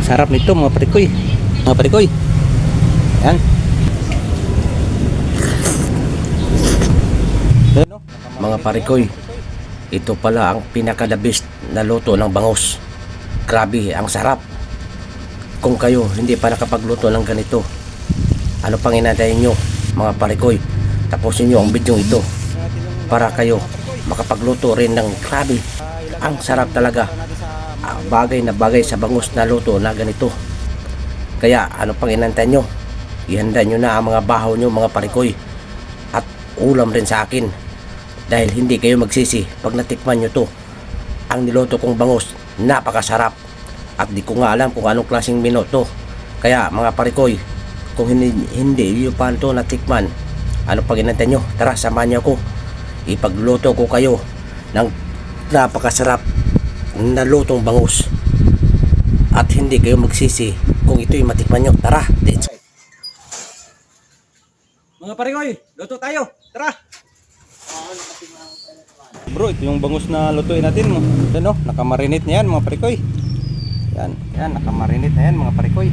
sarap nito mga parikoy. Mga parikoy. Yan. Mga parikoy, ito pala ang pinaka-the best na luto ng bangus. Grabe, ang sarap. Kung kayo hindi pa nakapagluto ng ganito, ano pang hinantayin nyo mga parikoy? Tapusin nyo ang video ito para kayo makapagluto rin ng grabe. Ang sarap talaga. Bagay na bagay sa bangus na luto na ganito. Kaya ano pang hinantayin nyo? Ihanda nyo na ang mga bahaw nyo mga parikoy. At ulam rin sa akin. Dahil hindi kayo magsisi pag natikman nyo to. Ang niluto kong bangus, napakasarap. At di ko nga alam kung anong klaseng mino to. Kaya mga parikoy, kung hindi nyo pa ito natikman, ano pag inantay nyo? Tara, samahan nyo ako. Ipagluto ko kayo ng napakasarap na lutong bangus. At hindi kayo magsisi kung ito'y matikman nyo. Tara, let's go. Mga parikoy, luto tayo. Tara. Bro, ito yung bangus na lutuin natin mo. Yan o, nakamarinate na yan mga parikoy. Yan, nakamarinate na yan mga parikoy.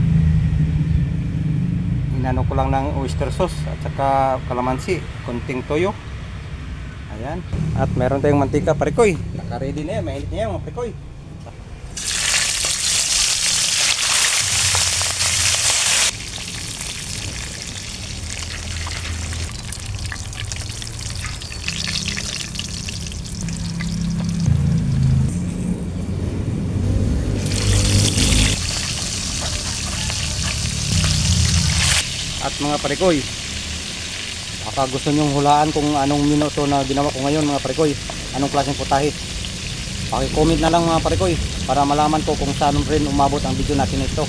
Inano ko lang ng oyster sauce at saka kalamansi, konting toyo. Ayan, at meron tayong mantika parikoy. Naka-ready na yan, mainit na yan mga parikoy. At mga parikoy, baka gusto nyong hulaan kung anong minuto na ginawa ko ngayon mga parikoy, anong klaseng putahe. Paki-comment na lang mga parikoy para malaman ko kung saan rin umabot ang video natin ito.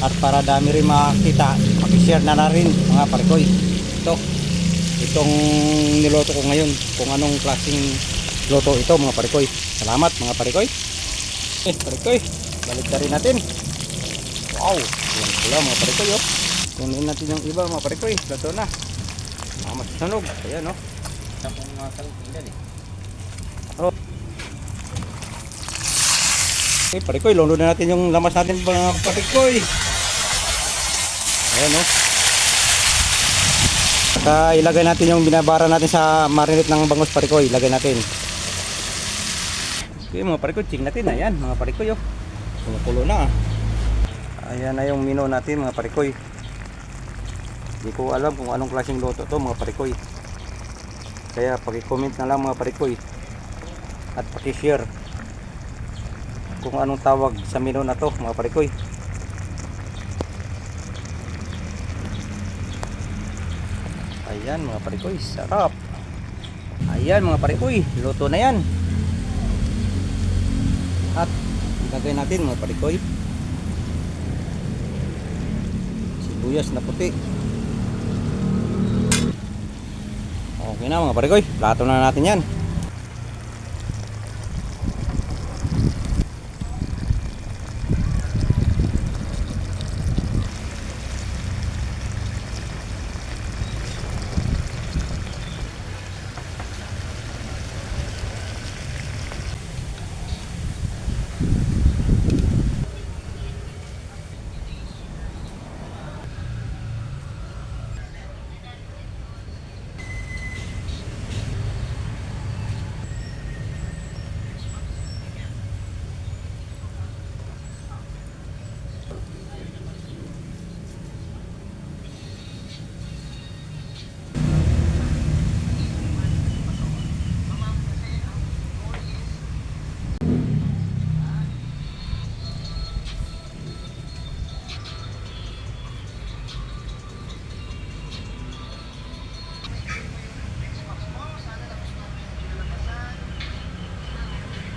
At para dami rin makita, paki-share na rin mga parikoy. Itong niloto ko ngayon, kung anong klaseng loto ito mga parikoy. Salamat mga parikoy. Parikoy, balik na rin natin. Wow, yan pula mga parikoy oh. Kunin natin yung iba mga parikoy, luto na. Masunog, ayan o. Tapong mga kalungkingan eh. Okay parikoy, luto na natin yung lamas natin mga parikoy. Ayan o. Saka ilagay natin yung binabara natin sa marinate ng bangus parikoy, ilagay natin. Okay mga parikoy, ching natin, ayan mga parikoy o. Kumukulo na. Ayan na yung menu natin mga parikoy. Hindi ko alam kung anong klaseng luto to mga parikoy. Kaya paki-comment na lang mga parikoy. At paki-share kung anong tawag sa menu na to mga parikoy. Ayan mga parikoy, sarap. Ayan mga parikoy, luto na yan. At ilagay natin mga parikoy sibuyas na puti. Okay na mga parikoy, plato na natin yan.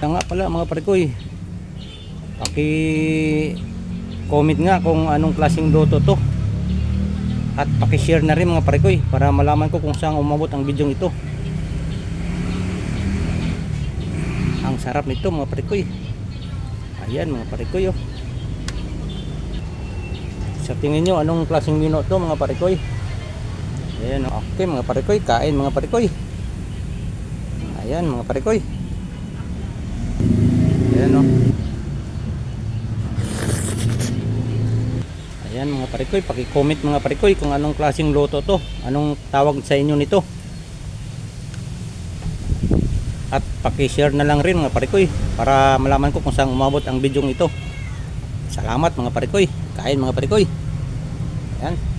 Kaya nga pala mga parikoy, paki-comment nga kung anong klaseng luto to. At paki-share na rin mga parikoy para malaman ko kung saan umabot ang video ito. Ang sarap nito mga parikoy. Ayan mga parikoy oh. Sa tingin nyo anong klaseng mino to mga parikoy? Ayan oh. Okay mga parikoy, kain mga parikoy. Ayan mga parikoy. Ayan o. Ayan mga parikoy, paki-comment mga parikoy kung anong klaseng luto to, anong tawag sa inyo nito. At paki-share na lang rin mga parikoy para malaman ko kung saan umabot ang bidyong ito. Salamat mga parikoy, kain mga parikoy. Ayan.